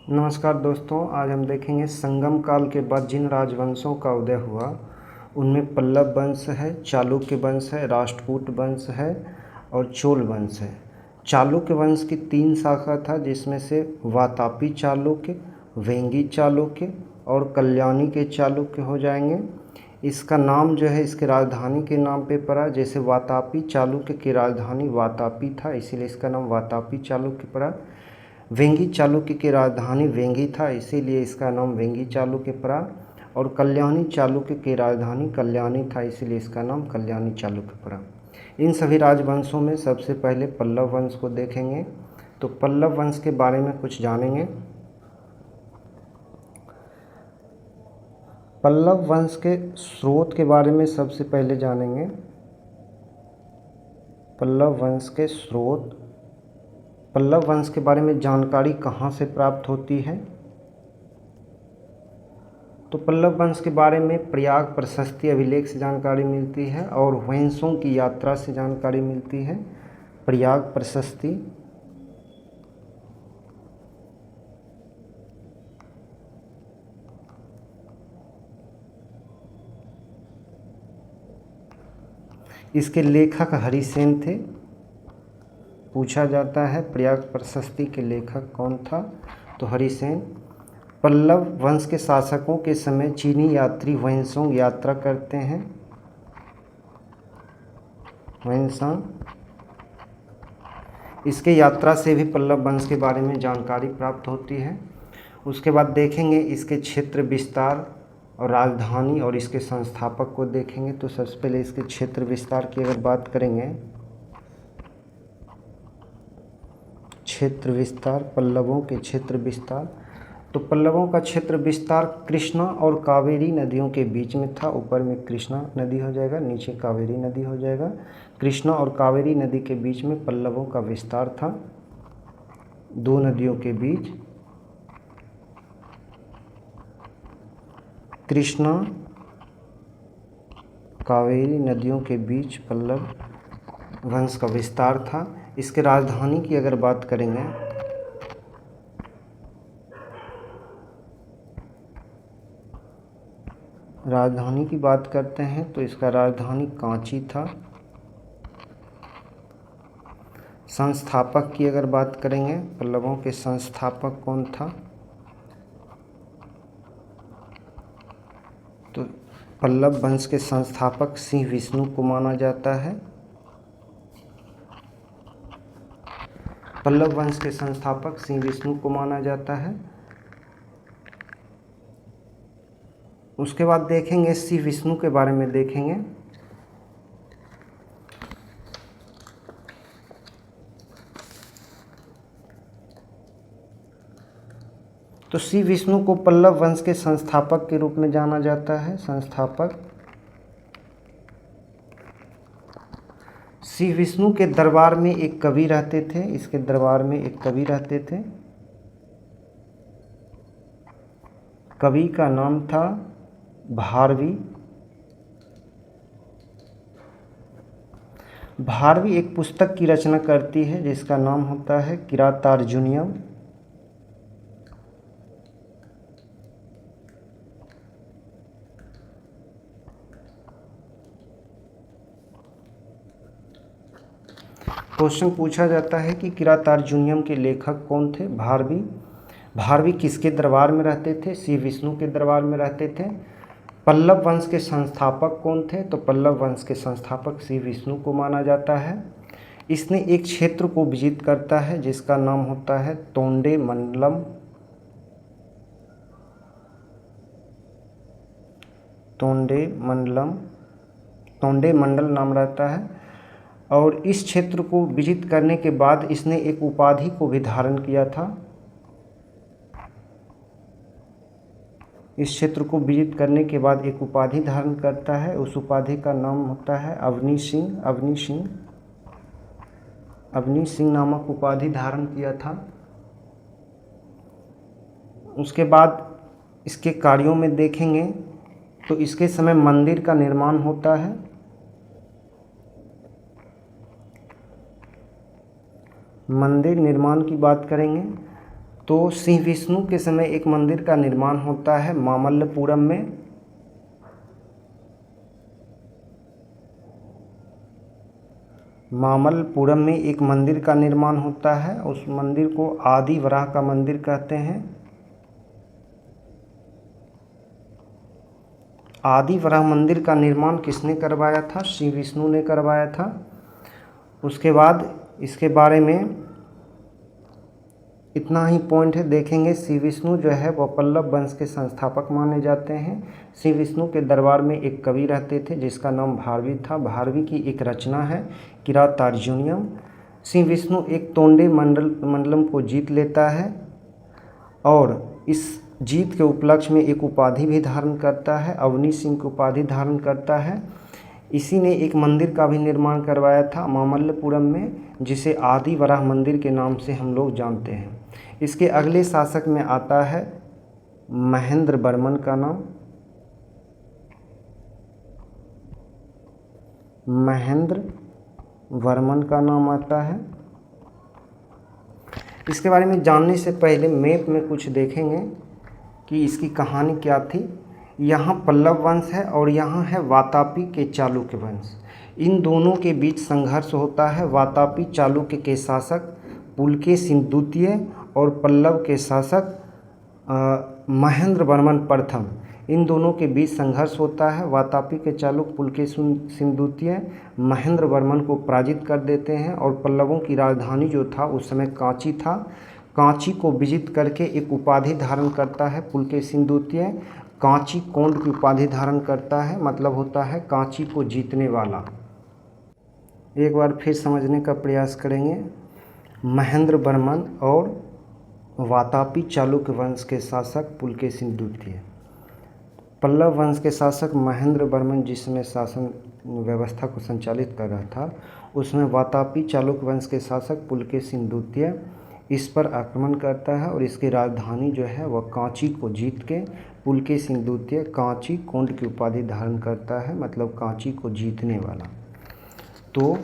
नमस्कार दोस्तों, आज हम देखेंगे संगम काल के बाद जिन राजवंशों का उदय हुआ उनमें पल्लव वंश है, चालुक्य वंश है, राष्ट्रकूट वंश है और चोल वंश है। चालुक्य वंश की 3 शाखा था, जिसमें से वातापी चालुक्य, वेंगी चालुक्य और कल्याणी के चालुक्य हो जाएंगे। इसका नाम जो है इसके राजधानी के नाम पे पड़ा। जैसे वातापी चालुक्य की राजधानी वातापी था, इसीलिए इसका नाम वातापी चालुक्य पड़ा। वेंगी चालुक्य की राजधानी वेंगी था, इसीलिए इसका नाम वेंगी चालुक्य पड़ा। और कल्याणी चालुक्य की राजधानी कल्याणी था, इसीलिए इसका नाम कल्याणी चालुक्य पड़ा। इन सभी राजवंशों में सबसे पहले पल्लव वंश को देखेंगे। तो पल्लव वंश के बारे में कुछ जानेंगे। पल्लव वंश के स्रोत के बारे में सबसे पहले जानेंगे। पल्लव वंश के स्रोत, पल्लव वंश के बारे में जानकारी कहाँ से प्राप्त होती है। तो पल्लव वंश के बारे में प्रयाग प्रशस्ति अभिलेख से जानकारी मिलती है और वंशों की यात्रा से जानकारी मिलती है। प्रयाग प्रशस्ति, इसके लेखक हरिसेन थे। पूछा जाता है प्रयाग प्रशस्ति के लेखक कौन था, तो हरिसेन। पल्लव वंश के शासकों के समय चीनी यात्री वंशों यात्रा करते हैं। वंशों, इसके यात्रा से भी पल्लव वंश के बारे में जानकारी प्राप्त होती है। उसके बाद देखेंगे इसके क्षेत्र विस्तार और राजधानी और इसके संस्थापक को देखेंगे। तो सबसे पहले इसके क्षेत्र विस्तार की अगर बात करेंगे, क्षेत्र विस्तार, पल्लवों के क्षेत्र विस्तार, तो पल्लवों का क्षेत्र विस्तार कृष्णा और कावेरी नदियों के बीच में था। ऊपर में कृष्णा नदी हो जाएगा, नीचे कावेरी नदी हो जाएगा। कृष्णा और कावेरी नदी के बीच में पल्लवों का विस्तार था, 2 नदियों के बीच। कृष्णा कावेरी नदियों के बीच पल्लव वंश का विस्तार था। इसके राजधानी की अगर बात करेंगे, राजधानी की बात करते हैं तो इसका राजधानी कांची था। संस्थापक की अगर बात करेंगे, पल्लवों के संस्थापक कौन था, तो पल्लव वंश के संस्थापक सिंह विष्णु को माना जाता है। पल्लव वंश के संस्थापक सिंह विष्णु को माना जाता है। उसके बाद देखेंगे सिंह विष्णु के बारे में देखेंगे। तो सिंह विष्णु को पल्लव वंश के संस्थापक के रूप में जाना जाता है। संस्थापक सिंह विष्णु के दरबार में एक कवि रहते थे। इसके दरबार में एक कवि रहते थे, कवि का नाम था भारवी। भारवी एक पुस्तक की रचना करती है जिसका नाम होता है किरातार्जुनीयम। क्वेश्चन पूछा जाता है कि किरातार्जुनीयम के लेखक कौन थे, भारवी। भारवी किसके दरबार में रहते थे, सिंह विष्णु के दरबार में रहते थे। पल्लव वंश के संस्थापक कौन थे, तो पल्लव वंश के संस्थापक सिंह विष्णु को माना जाता है। इसने एक क्षेत्र को विजित करता है जिसका नाम होता है तोंडे मंडलम। तोंडे मंडलम, तोंडे मंडल नाम रहता है। और इस क्षेत्र को विजित करने के बाद इसने एक उपाधि को भी धारण किया था। इस क्षेत्र को विजित करने के बाद एक उपाधि धारण करता है, उस उपाधि का नाम होता है अवनी सिंह। अवनी सिंह, अवनी सिंह नामक उपाधि धारण किया था। उसके बाद इसके कार्यों में देखेंगे तो इसके समय मंदिर का निर्माण होता है। मंदिर निर्माण की बात करेंगे तो सिंह विष्णु के समय एक मंदिर का निर्माण होता है मामल्लपुरम में। मामल्लपुरम में एक मंदिर का निर्माण होता है, उस मंदिर को आदि वराह का मंदिर कहते हैं। आदि वराह मंदिर का निर्माण किसने करवाया था? श्री विष्णु ने करवाया था। उसके बाद इसके बारे में इतना ही पॉइंट है, देखेंगे श्री विष्णु जो है वह पल्लव वंश के संस्थापक माने जाते हैं। श्री विष्णु के दरबार में एक कवि रहते थे जिसका नाम भारवी था। भारवी की एक रचना है किरातार्जुनीयम। श्री विष्णु एक तोंडे मंडलम को जीत लेता है और इस जीत के उपलक्ष्य में एक उपाधि भी धारण करता है, अवनी सिंह की उपाधि धारण करता है। इसी ने एक मंदिर का भी निर्माण करवाया था मामल्लपुरम में, जिसे आदि वराह मंदिर के नाम से हम लोग जानते हैं। इसके अगले शासक में आता है महेंद्र वर्मन का नाम। महेंद्र वर्मन का नाम आता है। इसके बारे में जानने से पहले मैप में कुछ देखेंगे कि इसकी कहानी क्या थी। यहाँ पल्लव वंश है और यहाँ है वातापी के चालुक्य वंश। इन दोनों के बीच संघर्ष होता है। वातापी चालुक्य के शासक पुलकेशिन द्वितीय और पल्लव के शासक महेंद्र वर्मन प्रथम, इन दोनों के बीच संघर्ष होता है। वातापी के चालुक्य पुलकेशिन द्वितीय महेंद्र वर्मन को पराजित कर देते हैं और पल्लवों की राजधानी जो था उस समय कांची था, कांची को विजित करके एक उपाधि धारण करता है पुलकेशिन द्वितीय। कांची कोंड की उपाधि धारण करता है, मतलब होता है कांची को जीतने वाला। एक बार फिर समझने का प्रयास करेंगे। महेंद्र वर्मन और वातापी चालुक्य वंश के शासक पुलकेशिन द्वितीय। पल्लव वंश के शासक महेंद्र वर्मन जिसमें शासन व्यवस्था को संचालित कर रहा था, उसमें वातापी चालुक्य वंश के शासक पुलकेशिन द्वितीय इस पर आक्रमण करता है और इसकी राजधानी जो है वह कांची को जीत के पुलकेशिन द्वितीय कांची कोंड की उपाधि धारण करता है, मतलब कांची को जीतने वाला। तो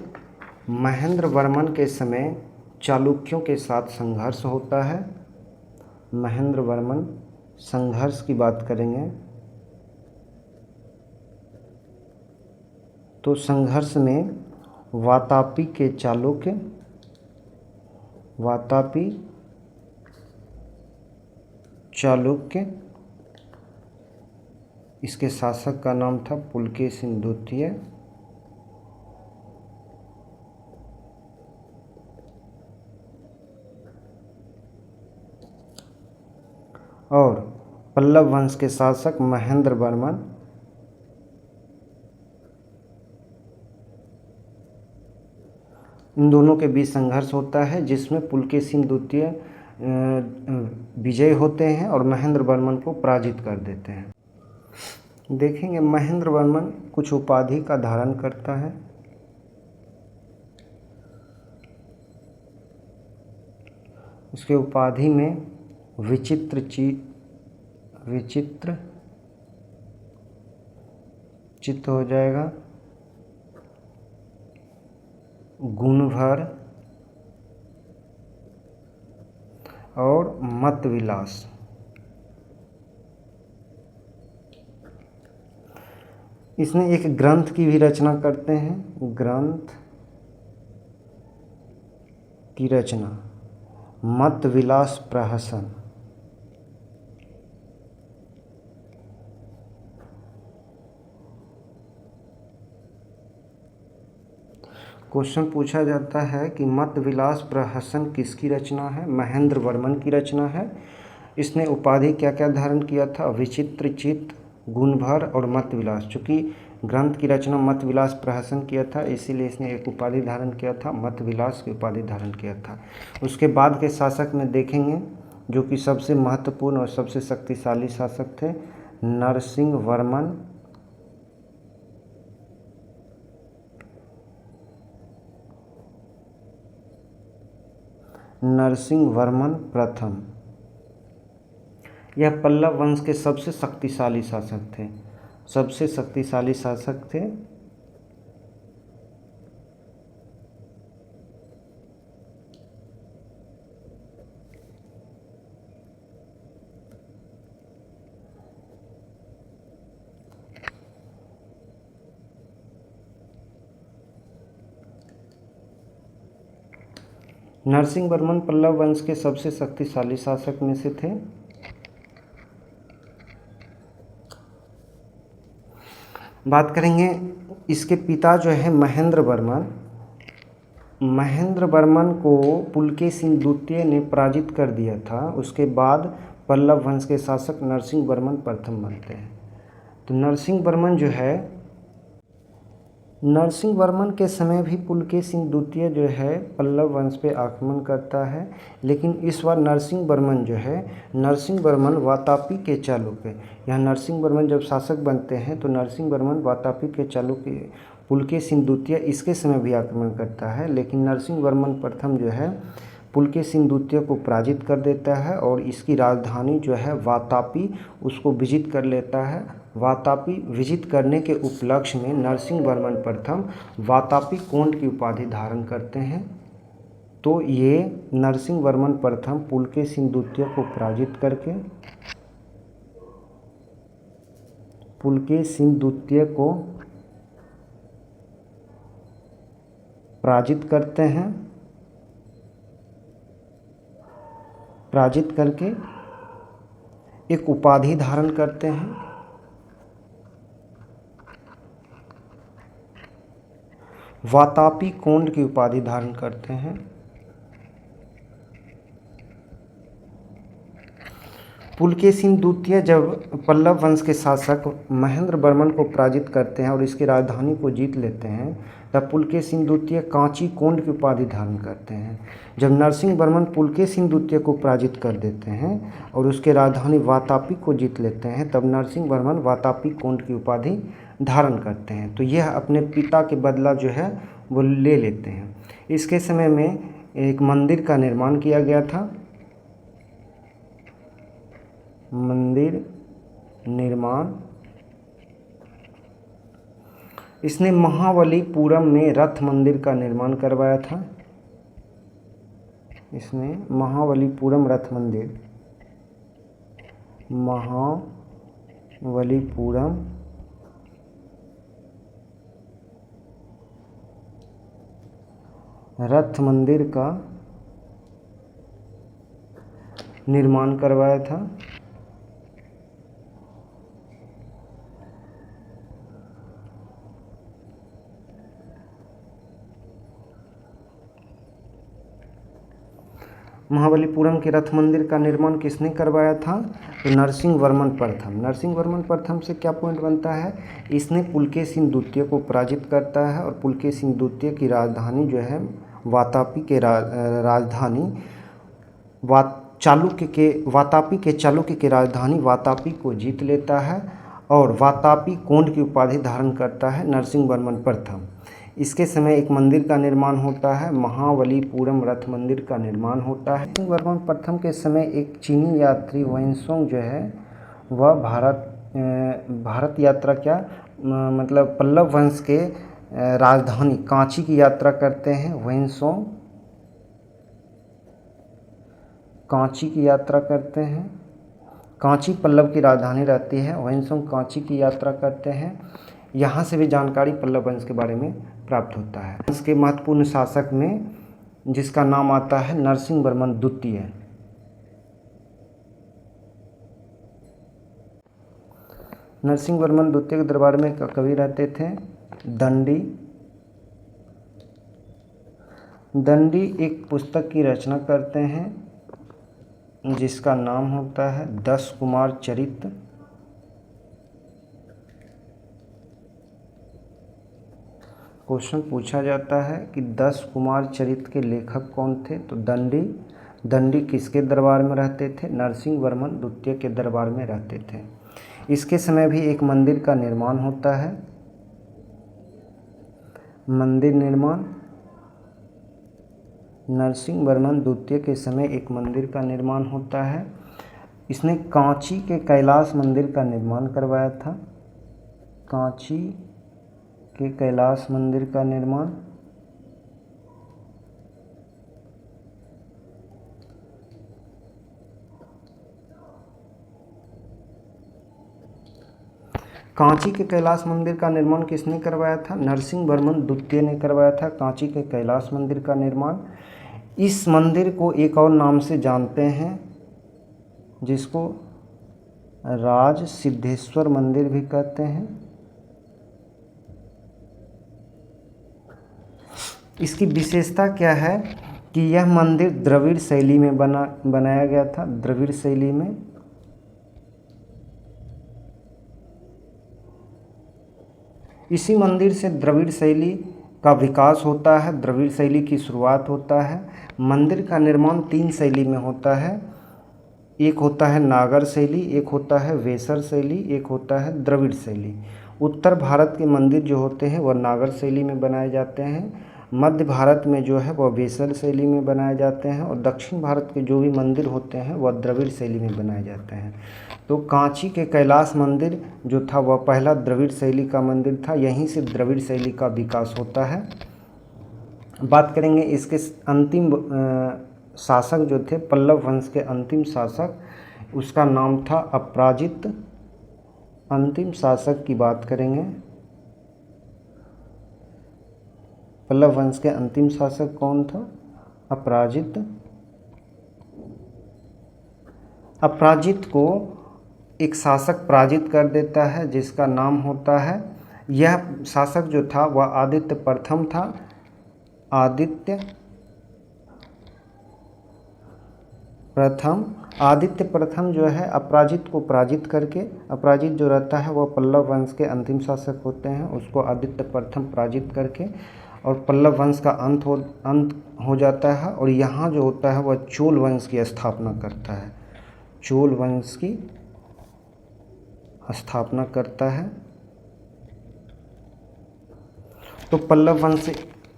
महेंद्र वर्मन के समय चालुक्यों के साथ संघर्ष होता है। महेंद्र वर्मन संघर्ष की बात करेंगे तो संघर्ष में वातापी के चालुक्य, वातापी चालुक्य, इसके शासक का नाम था पुलकेशिन द्वितीय। और पल्लव वंश के शासक महेंद्र वर्मन। इन दोनों के बीच संघर्ष होता है जिसमें पुलकेशिन द्वितीय विजय होते हैं और महेंद्र वर्मन को पराजित कर देते हैं। देखेंगे महेंद्र वर्मन कुछ उपाधि का धारण करता है। उसके उपाधि में विचित्र चित्त हो जाएगा, गुणभर और मत विलास। इसमें एक ग्रंथ की भी रचना करते हैं, ग्रंथ की रचना मत विलास प्रहसन। क्वेश्चन पूछा जाता है कि मत विलास प्रहसन किसकी रचना है? महेंद्र वर्मन की रचना है। इसने उपाधि क्या क्या धारण किया था? विचित्र चित्त, गुणभर और मत विलास। चूँकि ग्रंथ की रचना मत विलास प्रहसन किया था, इसीलिए इसने एक उपाधि धारण किया था, मत विलास की उपाधि धारण किया था। उसके बाद के शासक में देखेंगे जो कि सबसे महत्वपूर्ण और सबसे शक्तिशाली शासक थे, नरसिंह वर्मन। नरसिंह वर्मन प्रथम। यह पल्लव वंश के सबसे शक्तिशाली शासक थे, सबसे शक्तिशाली शासक थे। नरसिंह वर्मन पल्लव वंश के सबसे शक्तिशाली शासक में से थे। बात करेंगे इसके पिता जो है महेंद्र वर्मन। महेंद्र वर्मन को पुलकेशिन द्वितीय ने पराजित कर दिया था। उसके बाद पल्लव वंश के शासक नरसिंह वर्मन प्रथम बनते हैं। तो नरसिंह वर्मन के समय भी पुलकेशिन द्वितीय जो है पल्लव वंश पे आक्रमण करता है, लेकिन इस बार नरसिंह वर्मन वातापी के चालुक्य, यहाँ नरसिंह वर्मन जब शासक बनते हैं तो नरसिंह वर्मन वातापी के चालुक्य पुलकेशिन द्वितीय इसके समय भी आक्रमण करता है, लेकिन नरसिंह वर्मन प्रथम जो है पुलकेशिन द्वितीय को पराजित कर देता है और इसकी राजधानी जो है वातापी उसको विजित कर लेता है। वातापी विजित करने के उपलक्ष्य में नरसिंह वर्मन प्रथम वातापी कोंड की उपाधि धारण करते हैं। तो ये नरसिंह वर्मन प्रथम पुलकेशिन द्वितीय को पराजित करते हैं। पराजित करके एक उपाधि धारण करते हैं, वातापी कोंड की उपाधि धारण करते हैं। पुलकेशिन द्वितीय जब पल्लव वंश के शासक महेंद्र वर्मन को पराजित करते हैं और इसकी राजधानी को जीत लेते हैं, तब पुलकेशिन द्वितीय कांची कोंड की उपाधि धारण करते हैं। जब नरसिंह वर्मन पुलकेशिन द्वितीय को पराजित कर देते हैं और उसके राजधानी वातापी को जीत लेते हैं, तब नरसिंह वर्मन वातापी कोंड की उपाधि धारण करते हैं। तो यह अपने पिता के बदला जो है वो ले लेते हैं। इसके समय में एक मंदिर का निर्माण किया गया था। मंदिर निर्माण इसने महाबलीपुरम में रथ मंदिर का निर्माण करवाया था। इसने महाबलीपुरम रथ मंदिर का निर्माण करवाया था। महाबलीपुरम के रथ मंदिर का निर्माण किसने करवाया था? तो नरसिंह वर्मन प्रथम। नरसिंह वर्मन प्रथम से क्या पॉइंट बनता है? इसने पुलकेशिन द्वितीय को पराजित करता है और पुलकेशिन द्वितीय की राजधानी जो है वातापी के राजधानी वातापी के चालुक्य की राजधानी वातापी को जीत लेता है और वातापी कोंड की उपाधि धारण करता है नरसिंह वर्मन प्रथम। इसके समय एक मंदिर का निर्माण होता है, महाबलीपुरम रथ मंदिर का निर्माण होता है। नरसिंह वर्मन प्रथम के समय एक चीनी यात्री वेनसोंग जो है वह भारत यात्रा मतलब पल्लव वंश के राजधानी कांची की यात्रा करते हैं। वेनसोंग कांची की यात्रा करते हैं। कांची पल्लव की राजधानी रहती है। वेनसोंग कांची की यात्रा करते हैं। यहाँ से भी जानकारी पल्लव वंश के बारे में प्राप्त होता है। इसके महत्वपूर्ण शासक में जिसका नाम आता है नरसिंह वर्मन द्वितीय। नरसिंह वर्मन द्वितीय के दरबार में कवि रहते थे दंडी एक पुस्तक की रचना करते हैं जिसका नाम होता है 10 कुमार चरित। क्वेश्चन पूछा जाता है कि 10 कुमार चरित के लेखक कौन थे? तो दंडी किसके दरबार में रहते थे? नरसिंह वर्मन द्वितीय के दरबार में रहते थे। इसके समय भी एक मंदिर का निर्माण होता है। मंदिर निर्माण नरसिंह वर्मन द्वितीय के समय एक मंदिर का निर्माण होता है। इसने कांची के कैलाश मंदिर का निर्माण करवाया था। कांची के कैलाश मंदिर का निर्माण कांची के कैलाश मंदिर का निर्माण किसने करवाया था? नरसिंह वर्मन द्वितीय ने करवाया था कांची के कैलाश मंदिर का निर्माण। इस मंदिर को एक और नाम से जानते हैं, जिसको राज सिद्धेश्वर मंदिर भी कहते हैं। इसकी विशेषता क्या है कि यह मंदिर द्रविड़ शैली में बनाया गया था, द्रविड़ शैली में। इसी मंदिर से द्रविड़ शैली का विकास होता है, द्रविड़ शैली की शुरुआत होता है। मंदिर का निर्माण 3 शैली में होता है। एक होता है नागर शैली, एक होता है वेसर शैली, एक होता है द्रविड़ शैली। उत्तर भारत के मंदिर जो होते हैं वह नागर शैली में बनाए जाते हैं, मध्य भारत में जो है वह वेसर शैली में बनाए जाते हैं, और दक्षिण भारत के जो भी मंदिर होते हैं वह द्रविड़ शैली में बनाए जाते हैं। तो कांची के कैलाश मंदिर जो था वह पहला द्रविड़ शैली का मंदिर था, यहीं से द्रविड़ शैली का विकास होता है। बात करेंगे इसके अंतिम शासक जो थे, पल्लव वंश के अंतिम शासक, उसका नाम था अपराजित। अंतिम शासक की बात करेंगे, पल्लव वंश के अंतिम शासक कौन था? अपराजित। अपराजित को एक शासक पराजित कर देता है, जिसका नाम होता है, यह शासक जो था वह आदित्य प्रथम था। आदित्य प्रथम जो है अपराजित को पराजित करके, अपराजित जो रहता है वह पल्लव वंश के अंतिम शासक होते हैं, उसको आदित्य प्रथम पराजित करके और पल्लव वंश का अंत हो जाता है। और यहाँ जो होता है वह चोल वंश की स्थापना करता है, चोल वंश की स्थापना करता है। तो पल्लव वंश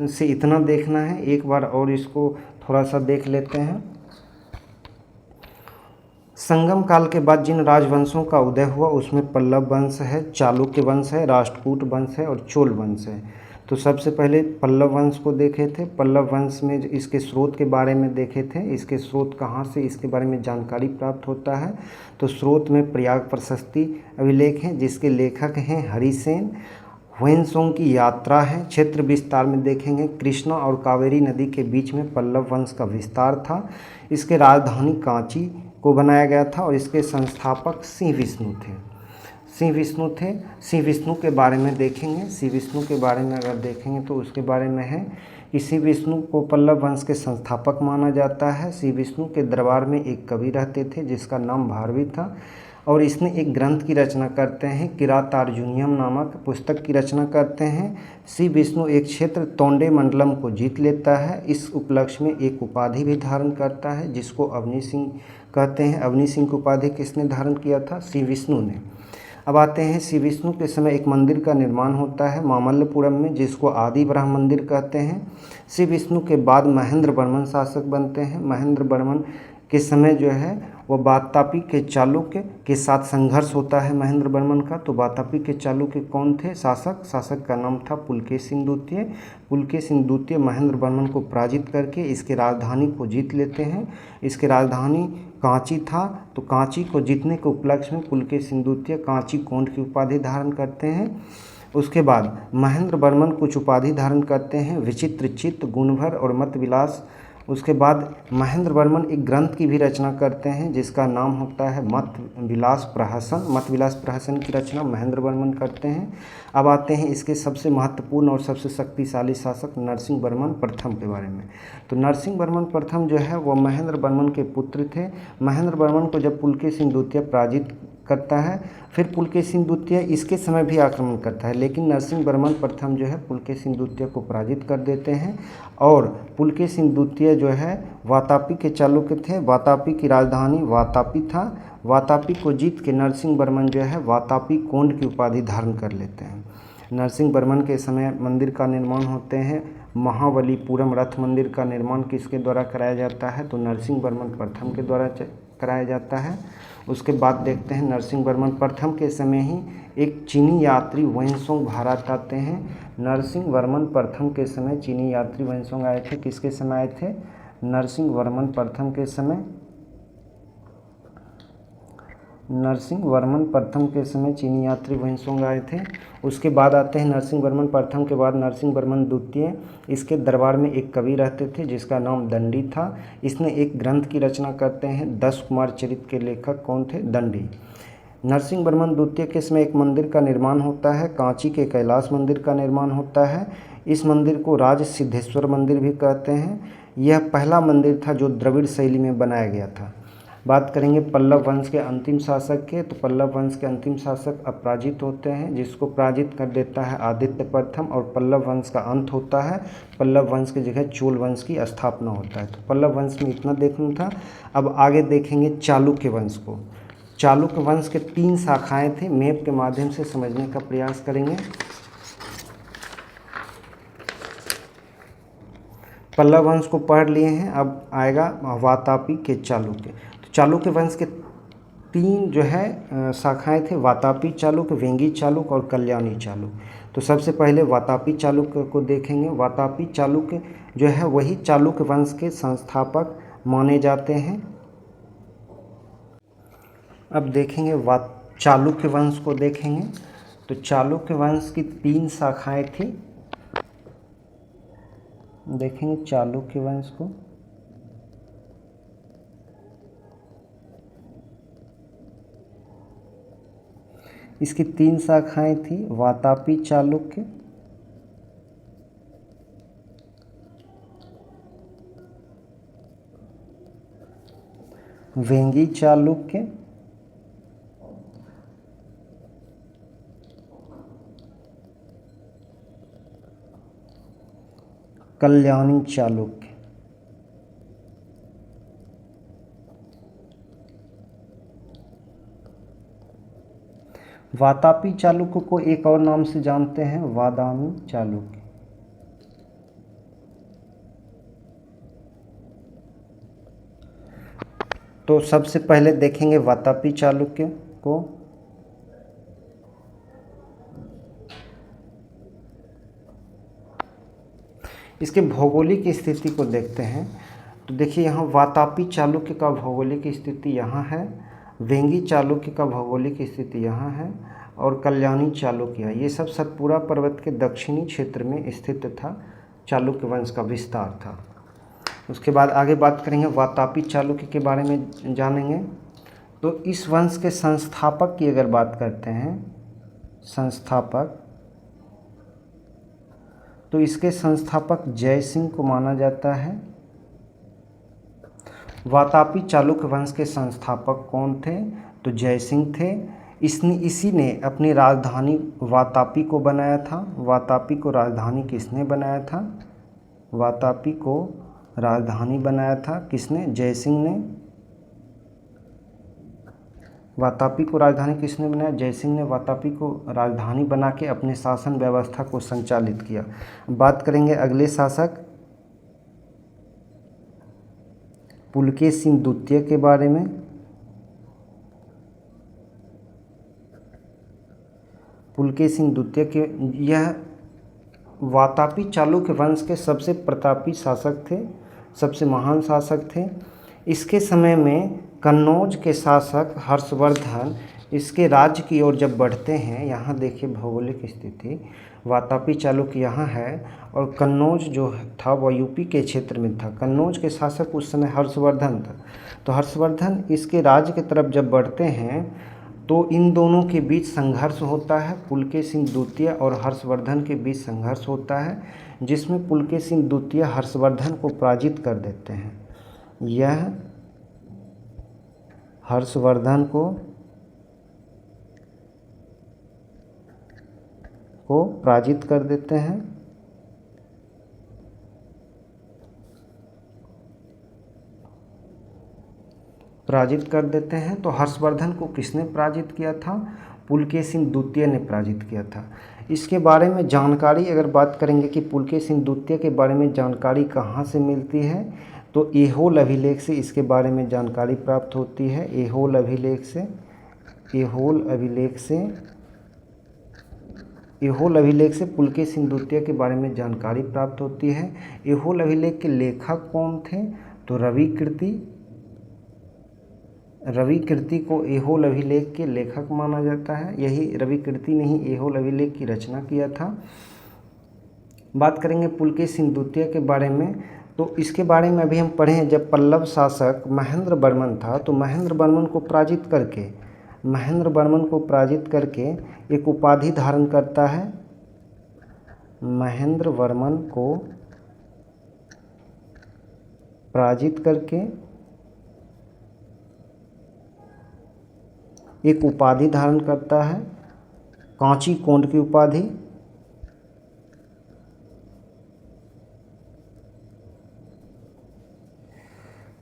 से इतना देखना है, एक बार और इसको थोड़ा सा देख लेते हैं। संगम काल के बाद जिन राजवंशों का उदय हुआ उसमें पल्लव वंश है, चालुक्य वंश है, राष्ट्रकूट वंश है और चोल वंश है। तो सबसे पहले पल्लव वंश को देखे थे। पल्लव वंश में इसके स्रोत के बारे में देखे थे, इसके स्रोत कहाँ से, इसके बारे में जानकारी प्राप्त होता है। तो स्रोत में प्रयाग प्रशस्ति अभिलेख हैं, जिसके लेखक हैं हरिसेन। ह्वेनसोंग की यात्रा है। क्षेत्र विस्तार में देखेंगे, कृष्णा और कावेरी नदी के बीच में पल्लव वंश का विस्तार था। इसके राजधानी कांची को बनाया गया था और इसके संस्थापक सिंह विष्णु थे। सिंह विष्णु के बारे में देखेंगे, सिंह विष्णु के बारे में अगर देखेंगे तो उसके बारे में है कि सिंह विष्णु को पल्लव वंश के संस्थापक माना जाता है। सिंह विष्णु के दरबार में एक कवि रहते थे जिसका नाम भारवी था, और इसने एक ग्रंथ की रचना करते हैं, किरातार्जुनीयम नामक पुस्तक की रचना करते हैं। सिंह विष्णु एक क्षेत्र तोंडे मंडलम को जीत लेता है। इस उपलक्ष्य में एक उपाधि भी धारण करता है, जिसको अवनी सिंह कहते हैं। अवनी सिंह की उपाधि किसने धारण किया था? सिंह विष्णु ने। अब आते हैं, सिंह विष्णु के समय एक मंदिर का निर्माण होता है मामल्लपुरम में, जिसको आदि ब्रह्म मंदिर कहते हैं। सिंह विष्णु के बाद महेंद्र वर्मन शासक बनते हैं। महेंद्र वर्मन के समय जो है वह वातापी के चालुक्य के साथ संघर्ष होता है महेंद्र वर्मन का। तो वातापी के चालुक्य कौन थे शासक? शासक का नाम था पुलकेशिन द्वितीय। पुलकेशिन द्वितीय महेंद्र वर्मन को पराजित करके इसके राजधानी को जीत लेते हैं। इसके राजधानी कांची था, तो कांची को जीतने के उपलक्ष्य में पुलकेशिन द्वितीय कांची कोंड की उपाधि धारण करते हैं। उसके बाद महेंद्र वर्मन कुछ उपाधि धारण करते हैं, विचित्र चित्त, गुणभर और मत विलास। उसके बाद महेंद्र वर्मन एक ग्रंथ की भी रचना करते हैं जिसका नाम होता है मत विलास प्रहसन। मत विलास प्रहसन की रचना महेंद्र वर्मन करते हैं। अब आते हैं इसके सबसे महत्वपूर्ण और सबसे शक्तिशाली शासक नरसिंह वर्मन प्रथम के बारे में। तो नरसिंह वर्मन प्रथम जो है वह महेंद्र वर्मन के पुत्र थे। महेंद्र वर्मन को जब पुलकेशिन द्वितीय पराजित करता है, फिर पुलकेशिन द्वितीय इसके समय भी आक्रमण करता है, लेकिन नरसिंह वर्मन प्रथम जो है पुलकेशिन द्वितीय को पराजित कर देते हैं। और पुलकेशिन द्वितीय जो है वातापी के चालुक्य थे। वातापी की राजधानी वातापी था। वातापी को जीत के नरसिंह वर्मन जो है वातापी कोंड की उपाधि धारण कर लेते हैं। नरसिंह वर्मन के समय मंदिर का निर्माण होते हैं। महाबलीपुरम रथ मंदिर का निर्माण किसके द्वारा कराया जाता है? तो नरसिंह वर्मन प्रथम के द्वारा कराया जाता है। उसके बाद देखते हैं नरसिंह वर्मन प्रथम के समय ही एक चीनी यात्री ह्वेनसोंग भारत आते हैं। नरसिंह वर्मन प्रथम के समय चीनी यात्री ह्वेनसोंग आए थे। किसके समय आए थे? नरसिंह वर्मन प्रथम के समय नरसिंह वर्मन प्रथम के समय चीनी यात्री वहीं आए थे। उसके बाद आते हैं नरसिंह वर्मन प्रथम के बाद नरसिंह वर्मन द्वितीय। इसके दरबार में एक कवि रहते थे जिसका नाम दंडी था। इसने एक ग्रंथ की रचना करते हैं। 10 कुमार चरित के लेखक कौन थे? दंडी। नरसिंह वर्मन द्वितीय के समय एक मंदिर का निर्माण होता है, कांची के कैलाश मंदिर का निर्माण होता है। इस मंदिर को राज सिद्धेश्वर मंदिर भी कहते हैं। यह पहला मंदिर था जो द्रविड़ शैली में बनाया गया था। बात करेंगे पल्लव वंश के अंतिम शासक के, तो पल्लव वंश के अंतिम शासक अपराजित होते हैं, जिसको पराजित कर देता है आदित्य प्रथम, और पल्लव वंश का अंत होता है। पल्लव वंश की जगह चोल वंश की स्थापना होता है। तो पल्लव वंश में इतना देखना था। अब आगे देखेंगे चालुक्य वंश को। चालुक्य वंश के 3 शाखाएं थी। मैप के माध्यम से समझने का प्रयास करेंगे। पल्लव वंश को पढ़ लिए हैं। अब आएगा वातापी के चालुक्य। तो चालुक्य वंश के 3 जो है शाखाएं थे, वातापी चालुक्य, वेंगी चालुक्य और कल्याणी चालुक्य। तो सबसे पहले वातापी चालुक्य को देखेंगे। वातापी चालुक्य जो है वही चालुक्य वंश के संस्थापक माने जाते हैं। अब देखेंगे चालुक्य वंश को देखेंगे। तो चालुक्य वंश की 3 शाखाएं थी। देखेंगे चालुक्य वंश को। इसकी 3 शाखाएं थी, वातापी चालुक्य, वेंगी चालुक्य, कल्याणी चालुक्य। वातापी चालुक्य को एक और नाम से जानते हैं, वादामी चालुक्य। तो सबसे पहले देखेंगे वातापी चालुक्य को। इसके भौगोलिक स्थिति को देखते हैं। तो देखिए यहाँ वातापी चालुक्य का भौगोलिक स्थिति यहाँ है, वेंगी चालुक्य का भौगोलिक स्थिति यहाँ है, और कल्याणी चालुक्य, ये सब सतपुड़ा पर्वत के दक्षिणी क्षेत्र में स्थित था। चालुक्य वंश का विस्तार था। उसके बाद आगे बात करेंगे वातापी चालुक्य के बारे में जानेंगे। तो इस वंश के संस्थापक की अगर बात करते हैं, संस्थापक, तो इसके संस्थापक जय सिंह को माना जाता है। वातापी चालुक्य वंश के संस्थापक कौन थे? तो जय सिंह थे। इसी ने अपनी राजधानी वातापी को बनाया था। वातापी को राजधानी किसने बनाया था? वातापी को राजधानी बनाया था किसने? जय सिंह ने। वातापी को राजधानी किसने बनाया? जय सिंह ने वातापी को राजधानी बना के अपने शासन व्यवस्था को संचालित किया। बात करेंगे अगले शासक पुलकेशिन द्वितीय के बारे में। पुलकेशिन द्वितीय के यह वातापी चालुक्य वंश के सबसे प्रतापी शासक थे, सबसे महान शासक थे। इसके समय में कन्नौज के शासक हर्षवर्धन इसके राज्य की ओर जब बढ़ते हैं, यहाँ देखिए भौगोलिक स्थिति, वातापी चालुक्य यहाँ है और कन्नौज जो था वह यूपी के क्षेत्र में था। कन्नौज के शासक उस समय हर्षवर्धन था। तो हर्षवर्धन इसके राज्य की तरफ जब बढ़ते हैं तो इन दोनों के बीच संघर्ष होता है। पुलकेशिन द्वितीय और हर्षवर्धन के बीच संघर्ष होता है, जिसमें पुलकेशिन द्वितीय हर्षवर्धन को पराजित कर देते हैं। यह हर्षवर्धन को पराजित कर देते हैं। पराजित कर देते हैं। तो हर्षवर्धन को किसने पराजित किया था? पुलकेशिन द्वितीय ने पराजित किया था। इसके बारे में जानकारी अगर बात करेंगे कि पुलकेशिन द्वितीय के बारे में जानकारी कहाँ से मिलती है, तो ऐहोल अभिलेख से इसके बारे में जानकारी प्राप्त होती है। ऐहोल अभिलेख से पुलकेशिन द्वितीय के बारे में जानकारी प्राप्त होती है। ऐहोल अभिलेख के लेखक कौन थे? तो रवि कीर्ति को एहोल अभिलेख के लेखक माना जाता है। यही रवि कीर्ति ने ही एहोल अभिलेख की रचना किया था। बात करेंगे पुलकेशिन द्वितीय के बारे में, तो इसके बारे में अभी हम पढ़े हैं। जब पल्लव शासक महेंद्र वर्मन था तो महेंद्र वर्मन को पराजित करके एक उपाधि धारण करता है। महेंद्र वर्मन को पराजित करके एक उपाधि धारण करता है, कांची कोंड की उपाधि।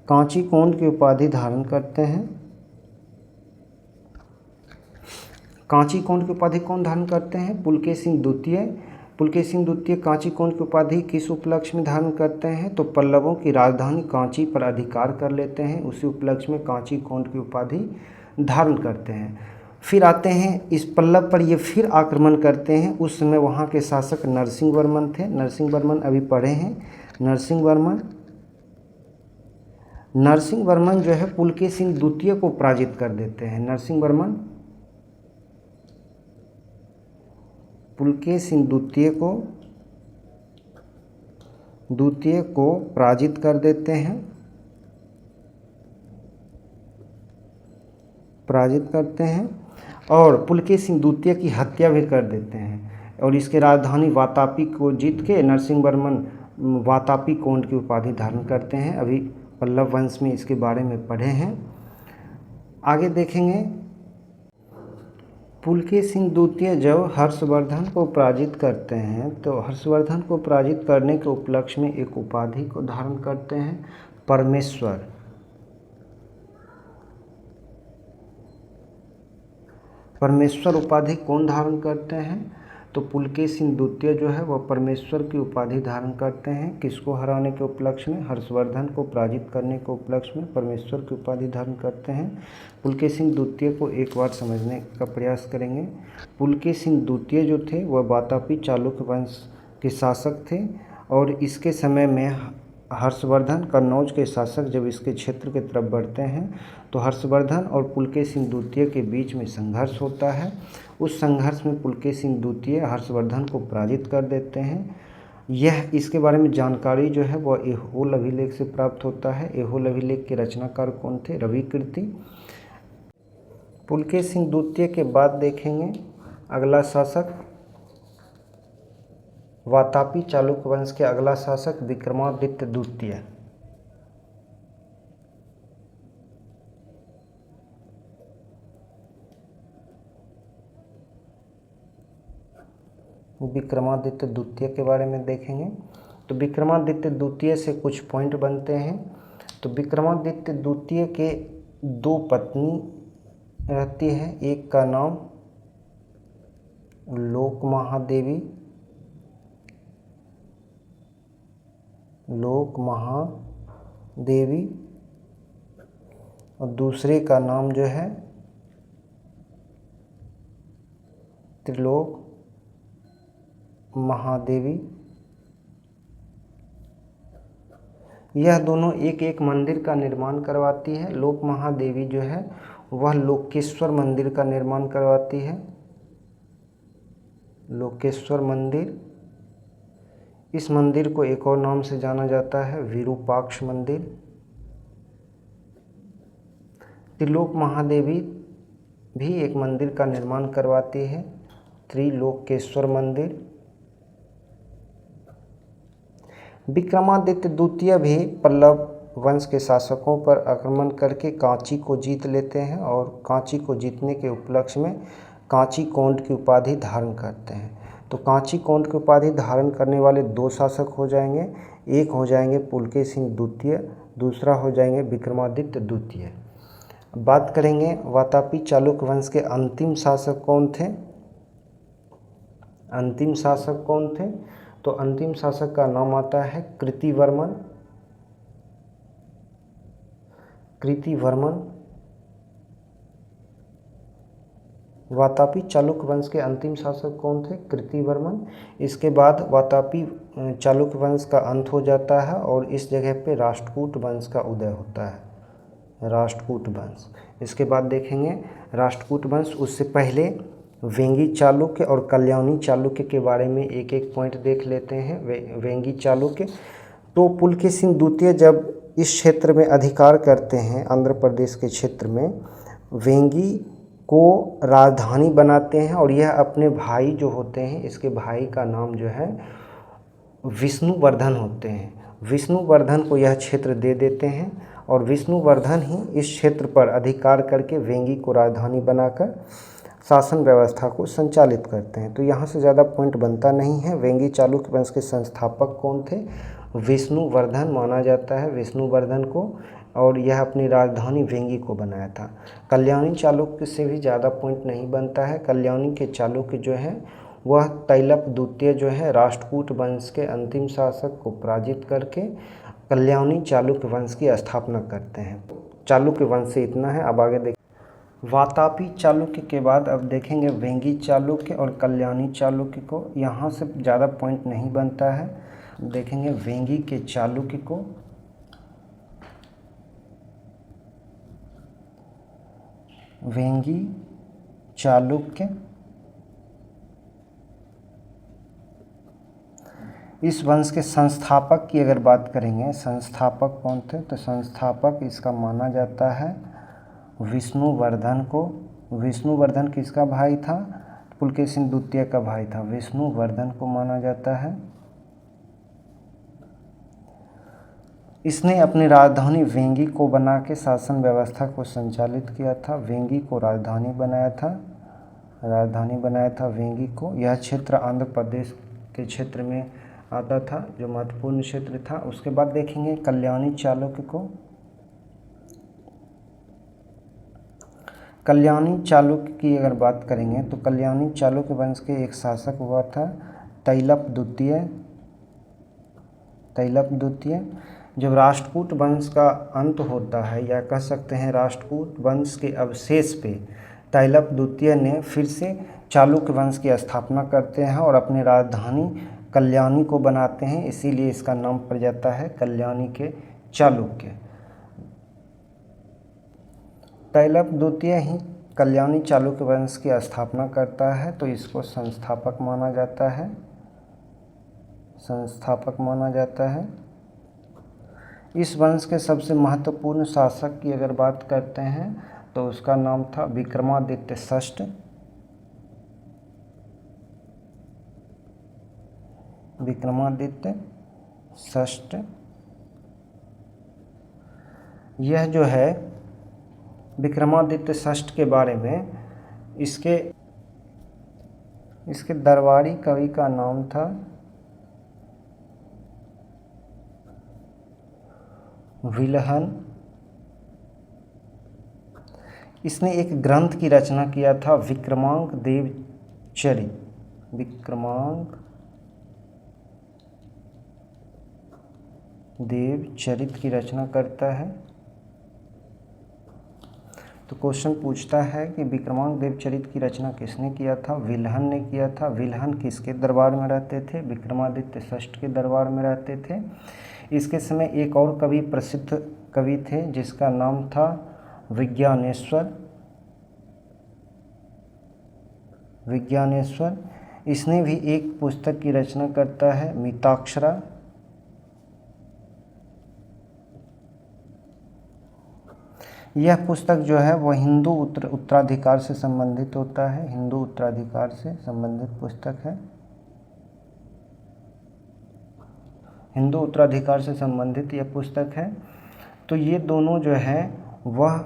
कांची कोंड की उपाधि धारण करते हैं। कांची कोंड की उपाधि कौन धारण करते हैं? पुलकेशिन द्वितीय। पुलकेशिन द्वितीय कांची कोंड की उपाधि किस उपलक्ष्य में धारण करते हैं? तो पल्लवों की राजधानी कांची पर अधिकार कर लेते हैं, उसी उपलक्ष्य में कांची कोंड की उपाधि धारण करते हैं। फिर आते हैं इस पल्लव पर ये फिर आक्रमण करते हैं। उस समय वहाँ के शासक नरसिंह वर्मन थे। नरसिंह वर्मन अभी पढ़े हैं। नरसिंह वर्मन जो है पुलकेशिन द्वितीय को पराजित कर देते हैं। नरसिंह वर्मन पुलकेशिन द्वितीय को पराजित कर देते हैं, और पुलकेशिन द्वितीय की हत्या भी कर देते हैं। और इसके राजधानी वातापी को जीत के नरसिंह वर्मन वातापी कोंड की उपाधि धारण करते हैं। अभी पल्लव वंश में इसके बारे में पढ़े हैं। आगे देखेंगे, पुलकेशिन द्वितीय जब हर्षवर्धन को पराजित करते हैं तो हर्षवर्धन को पराजित करने के उपलक्ष्य में एक उपाधि को धारण करते हैं, परमेश्वर। परमेश्वर उपाधि कौन धारण करते हैं? तो पुलकेशिन द्वितीय जो है वह परमेश्वर की उपाधि धारण करते हैं। किसको हराने के उपलक्ष्य में? हर्षवर्धन को पराजित करने के उपलक्ष्य में परमेश्वर की उपाधि धारण करते हैं। पुलकेशिन द्वितीय को एक बार समझने का प्रयास करेंगे। पुलकेशिन द्वितीय जो थे वह वातापी चालुक्य वंश के शासक थे, और इसके समय में हर्षवर्धन कन्नौज के शासक जब इसके क्षेत्र की तरफ बढ़ते हैं तो हर्षवर्धन और पुलकेशिन द्वितीय के बीच में संघर्ष होता है। उस संघर्ष में पुलकेशिन द्वितीय हर्षवर्धन को पराजित कर देते हैं। यह इसके बारे में जानकारी जो है वह एहोल अभिलेख से प्राप्त होता है। एहोल अभिलेख के रचनाकार कौन थे? रवि कीर्ति। पुलकेशिन द्वितीय के बाद देखेंगे अगला शासक वातापी चालुक्य वंश के अगला शासक विक्रमादित्य द्वितीय। विक्रमादित्य द्वितीय के बारे में देखेंगे। तो विक्रमादित्य द्वितीय से कुछ पॉइंट बनते हैं। तो विक्रमादित्य द्वितीय के दो पत्नी रहती है। एक का नाम लोक महादेवी और दूसरे का नाम जो है त्रिलोक महादेवी। यह दोनों एक एक मंदिर का निर्माण करवाती है। लोक महादेवी जो है वह लोकेश्वर मंदिर का निर्माण करवाती है। लोकेश्वर मंदिर, इस मंदिर को एक और नाम से जाना जाता है विरूपाक्ष मंदिर। त्रिलोक महादेवी भी एक मंदिर का निर्माण करवाती है, त्रिलोकेश्वर मंदिर। विक्रमादित्य द्वितीय भी पल्लव वंश के शासकों पर आक्रमण करके कांची को जीत लेते हैं, और कांची को जीतने के उपलक्ष्य में कांची कोंड की उपाधि धारण करते हैं। तो कांची कोंड की उपाधि धारण करने वाले दो शासक हो जाएंगे। एक हो जाएंगे पुलकेशिन द्वितीय, दूसरा हो जाएंगे विक्रमादित्य द्वितीय। बात करेंगे वातापी चालुक्य वंश के अंतिम शासक कौन थे? अंतिम शासक कौन थे? तो अंतिम शासक का नाम आता है कृतिवर्मन। वातापी चालुक्य वंश के अंतिम शासक कौन थे? कृतिवर्मन। इसके बाद वातापी चालुक्य वंश का अंत हो जाता है और इस जगह पे राष्ट्रकूट वंश का उदय होता है। राष्ट्रकूट वंश। इसके बाद देखेंगे राष्ट्रकूट वंश, उससे पहले वेंगी चालुक्य और कल्याणी चालुक्य के बारे में एक एक पॉइंट देख लेते हैं। वेंगी चालुक्य, तो पुलकेशिन द्वितीय जब इस क्षेत्र में अधिकार करते हैं, आंध्र प्रदेश के क्षेत्र में, वेंगी को राजधानी बनाते हैं और यह अपने भाई जो होते हैं, इसके भाई का नाम जो है विष्णुवर्धन होते हैं, विष्णुवर्धन को यह क्षेत्र दे देते हैं और विष्णुवर्धन ही इस क्षेत्र पर अधिकार करके वेंगी को राजधानी बनाकर शासन व्यवस्था को संचालित करते हैं। तो यहाँ से ज़्यादा पॉइंट बनता नहीं है। वेंगी चालुक्य वंश के संस्थापक कौन थे? विष्णुवर्धन माना जाता है विष्णुवर्धन को, और यह अपनी राजधानी वेंगी को बनाया था। कल्याणी चालुक्य से भी ज़्यादा पॉइंट नहीं बनता है। कल्याणी के चालुक्य जो है वह तैलप द्वितीय जो है राष्ट्रकूट वंश के अंतिम शासक को पराजित करके कल्याणी चालुक्य वंश की स्थापना करते हैं। चालुक्य वंश से इतना है। अब आगे देखें वातापी चालुक्य के बाद अब देखेंगे वेंगी चालुक्य और कल्याणी चालुक्य को। यहाँ से ज़्यादा पॉइंट नहीं बनता है। देखेंगे वेंगी के चालुक्य को, वेंगी चालुक्य, इस वंश के संस्थापक की अगर बात करेंगे, संस्थापक कौन थे? तो संस्थापक इसका माना जाता है विष्णुवर्धन को। विष्णुवर्धन किसका भाई था? पुलकेशिन द्वितीय का भाई था। विष्णुवर्धन को माना जाता है। इसने अपनी राजधानी वेंगी को बना के शासन व्यवस्था को संचालित किया था। वेंगी को राजधानी बनाया था, राजधानी बनाया था वेंगी को। यह क्षेत्र आंध्र प्रदेश के क्षेत्र में आता था, जो महत्वपूर्ण क्षेत्र था। उसके बाद देखेंगे कल्याणी चालुक्य को। कल्याणी चालुक्य की अगर बात करेंगे तो कल्याणी चालुक्य वंश के एक शासक हुआ था तैलप द्वितीय। तैलप द्वितीय, जब राष्ट्रकूट वंश का अंत होता है, या कह सकते हैं राष्ट्रकूट वंश के अवशेष पे तैलप द्वितीय ने फिर से चालुक्य वंश की स्थापना करते हैं और अपनी राजधानी कल्याणी को बनाते हैं। इसीलिए इसका नाम पड़ जाता है कल्याणी के चालुक्य। तैलप द्वितीय ही कल्याणी चालुक्य वंश की स्थापना करता है, तो इसको संस्थापक माना जाता है, संस्थापक माना जाता है। इस वंश के सबसे महत्वपूर्ण शासक की अगर बात करते हैं तो उसका नाम था विक्रमादित्य षष्ठ। विक्रमादित्य षष्ठ, यह जो है विक्रमादित्य षष्ठ के बारे में, इसके दरबारी कवि का नाम था विल्हन। इसने एक ग्रंथ की रचना किया था विक्रमांक देवचरित। विक्रमांक देवचरित की रचना करता है। तो क्वेश्चन पूछता है कि विक्रमांक देवचरित की रचना किसने किया था? विल्हन ने किया था। विल्हन किसके दरबार में रहते थे? विक्रमादित्य षष्ठ के दरबार में रहते थे। इसके समय एक और कवि, प्रसिद्ध कवि थे, जिसका नाम था विज्ञानेश्वर। विज्ञानेश्वर, इसने भी एक पुस्तक की रचना करता है मिताक्षरा। यह पुस्तक जो है वह हिंदू उत्तराधिकार से संबंधित होता है, हिंदू उत्तराधिकार से संबंधित पुस्तक है, हिंदू उत्तराधिकार से संबंधित यह पुस्तक है। तो ये दोनों जो है वह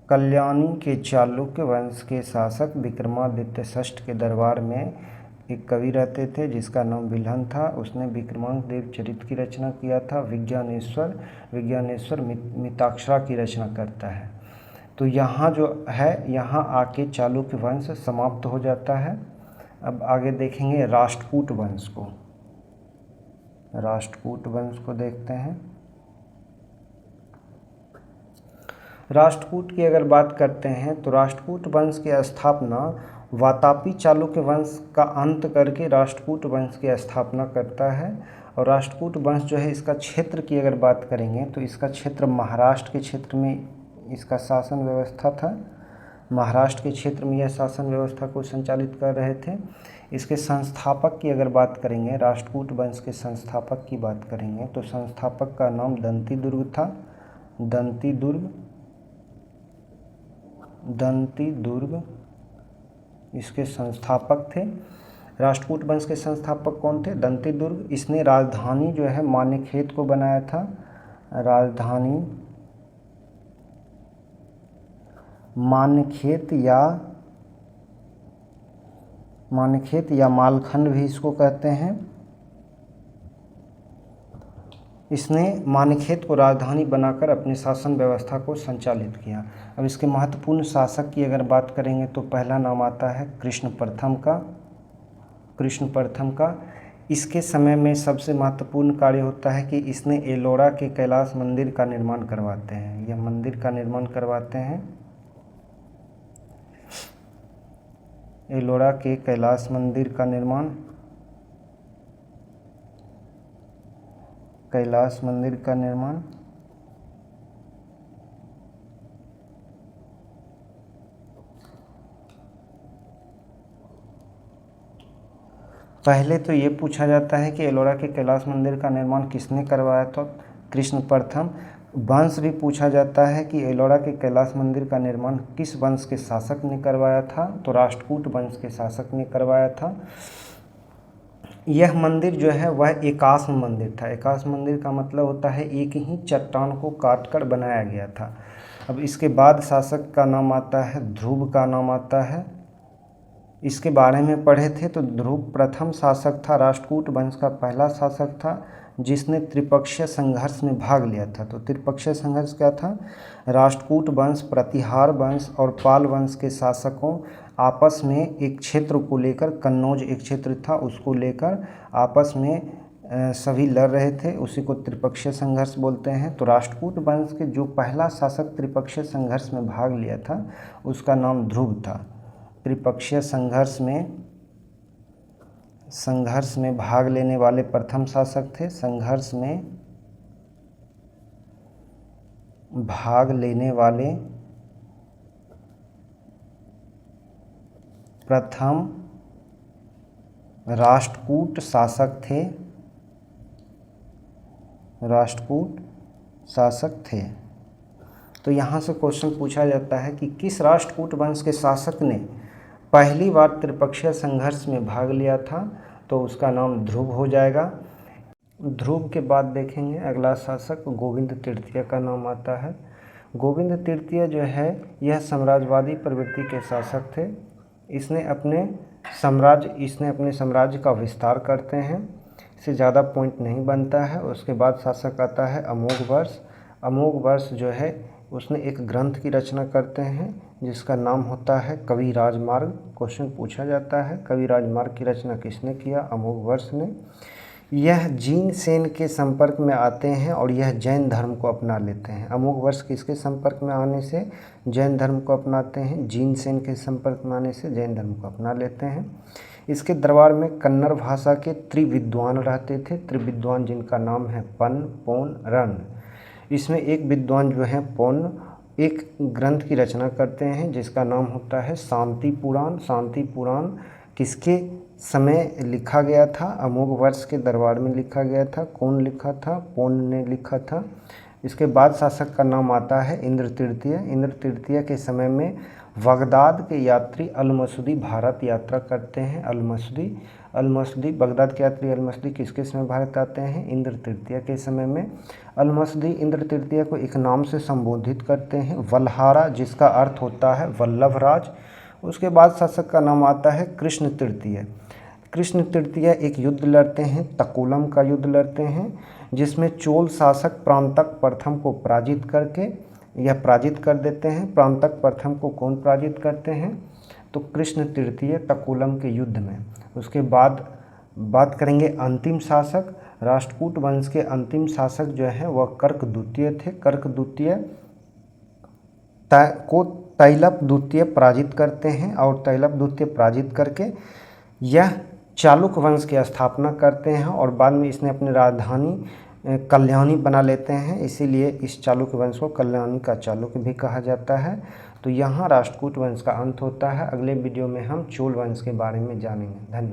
कल्याणी के चालुक्य वंश के शासक विक्रमादित्य षष्ठ के दरबार में एक कवि रहते थे, जिसका नाम विल्हन था। उसने विक्रमांक देवचरित की रचना किया था। विज्ञानेश्वर मिताक्षरा की रचना करता है। तो यहाँ जो है, यहाँ आके चालुक्य वंश समाप्त हो जाता है। अब आगे देखेंगे राष्ट्रकूट वंश को। राष्ट्रकूट वंश को देखते हैं। राष्ट्रकूट की अगर बात करते हैं तो राष्ट्रकूट वंश की स्थापना वातापी चालुक्य वंश का अंत करके राष्ट्रकूट वंश की स्थापना करता है। और राष्ट्रकूट वंश जो है, इसका क्षेत्र की अगर बात करेंगे तो इसका क्षेत्र महाराष्ट्र के क्षेत्र में इसका शासन व्यवस्था था। महाराष्ट्र के क्षेत्र में यह शासन व्यवस्था को संचालित कर रहे थे। इसके संस्थापक की अगर बात करेंगे, राष्ट्रकूट वंश के संस्थापक की बात करेंगे तो संस्थापक का नाम दंतिदुर्ग था। दंतिदुर्ग इसके संस्थापक थे। राष्ट्रकूट वंश के संस्थापक कौन थे? दंतिदुर्ग। इसने राजधानी जो है मानेखेत को बनाया था। राजधानी मानेखेत या मालखंड भी इसको कहते हैं। इसने मानेखेत को राजधानी बनाकर अपने शासन व्यवस्था को संचालित किया। अब इसके महत्वपूर्ण शासक की अगर बात करेंगे तो पहला नाम आता है कृष्ण प्रथम का। इसके समय में सबसे महत्वपूर्ण कार्य होता है कि इसने एलोरा के कैलाश मंदिर का निर्माण करवाते हैं। यह मंदिर का निर्माण करवाते हैं, एलोरा के कैलाश मंदिर का निर्माण, कैलाश मंदिर का निर्माण। पहले तो ये पूछा जाता है कि एलोरा के कैलाश मंदिर का निर्माण किसने करवाया था? कृष्ण प्रथम। वंश भी पूछा जाता है कि एलोरा के कैलाश मंदिर का निर्माण किस वंश के शासक ने करवाया था? तो राष्ट्रकूट वंश के शासक ने करवाया था। यह मंदिर जो है वह एकाश्म मंदिर था। एकाश्म मंदिर का मतलब होता है एक ही चट्टान को काट कर बनाया गया था। अब इसके बाद शासक का नाम आता है ध्रुव का नाम आता है। इसके बारे में पढ़े थे तो ध्रुव प्रथम शासक था, राष्ट्रकूट वंश का पहला शासक था जिसने त्रिपक्षीय संघर्ष में भाग लिया था। तो त्रिपक्षीय संघर्ष क्या था? राष्ट्रकूट वंश, प्रतिहार वंश और पाल वंश के शासकों आपस में एक क्षेत्र को लेकर, कन्नौज एक क्षेत्र था, उसको लेकर आपस में सभी लड़ रहे थे, उसी को त्रिपक्षीय संघर्ष बोलते हैं। तो राष्ट्रकूट वंश के जो पहला शासक त्रिपक्षीय संघर्ष में भाग लिया था उसका नाम ध्रुव था। त्रिपक्षीय संघर्ष में भाग लेने वाले प्रथम शासक थे। संघर्ष में भाग लेने वाले प्रथम राष्ट्रकूट शासक थे। राष्ट्रकूट शासक थे। तो यहाँ से क्वेश्चन पूछा जाता है कि किस राष्ट्रकूट वंश के शासक ने पहली बार त्रिपक्षीय संघर्ष में भाग लिया था? तो उसका नाम ध्रुव हो जाएगा। ध्रुव के बाद देखेंगे अगला शासक शासक तृतीय का नाम आता है। गोविंद तृतीय जो है यह साम्राज्यवादी प्रवृत्ति के शासक थे। इसने अपने साम्राज्य का विस्तार करते हैं। इससे ज़्यादा पॉइंट नहीं बनता है। उसके बाद शासक आता है अमोघवर्ष। अमोघवर्ष जो है उसने एक ग्रंथ की रचना करते हैं जिसका नाम होता है कवि राजमार्ग। क्वेश्चन पूछा जाता है कवि राजमार्ग की रचना किसने किया? अमोघवर्ष ने। यह जीन सेन के संपर्क में आते हैं और यह जैन धर्म को अपना लेते हैं। अमोघवर्ष किसके संपर्क में आने से जैन धर्म को अपनाते हैं? जीन सेन के संपर्क में आने से जैन धर्म को अपना लेते हैं। इसके दरबार में कन्नड़ भाषा के त्रिविद्वान रहते थे। त्रिविद्वान जिनका नाम है पन, पोन, रन। इसमें एक विद्वान जो है पौन एक ग्रंथ की रचना करते हैं जिसका नाम होता है शांति पुराण। शांति पुराण किसके समय लिखा गया था? अमोघवर्ष के दरबार में लिखा गया था। कौन लिखा था? पौन ने लिखा था। इसके बाद शासक का नाम आता है इंद्र तृतीय। इंद्र तृतीय के समय में बगदाद के यात्री अल-मसूदी भारत यात्रा करते हैं। अल-मसूदी बगदाद के यात्री अल-मसूदी किसके समय भारत आते हैं? इंद्र तृतीय के समय में। अल-मसूदी इंद्र तृतीय को एक नाम से संबोधित करते हैं, वल्हारा, जिसका अर्थ होता है वल्लभ राज। उसके बाद शासक का नाम आता है कृष्ण तृतीय। कृष्ण तृतीय एक युद्ध लड़ते हैं, तकुलम का युद्ध लड़ते हैं, जिसमें चोल शासक प्रांतक प्रथम को पराजित कर देते हैं। प्रांतक प्रथम को कौन पराजित करते हैं? तो कृष्ण तृतीय तकुलम के युद्ध में। उसके बाद बात करेंगे अंतिम शासक। राष्ट्रकूट वंश के अंतिम शासक जो है वह कर्क द्वितीय थे। कर्क द्वितीय को तैलप द्वितीय पराजित करते हैं और तैलप द्वितीय पराजित करके यह चालुक्य वंश की स्थापना करते हैं और बाद में इसने अपनी राजधानी कल्याणी बना लेते हैं, इसीलिए इस चालुक्य वंश को कल्याणी का चालुक्य भी कहा जाता है। तो यहाँ राष्ट्रकूट वंश का अंत होता है। अगले वीडियो में हम चोल वंश के बारे में जानेंगे। धन्यवाद।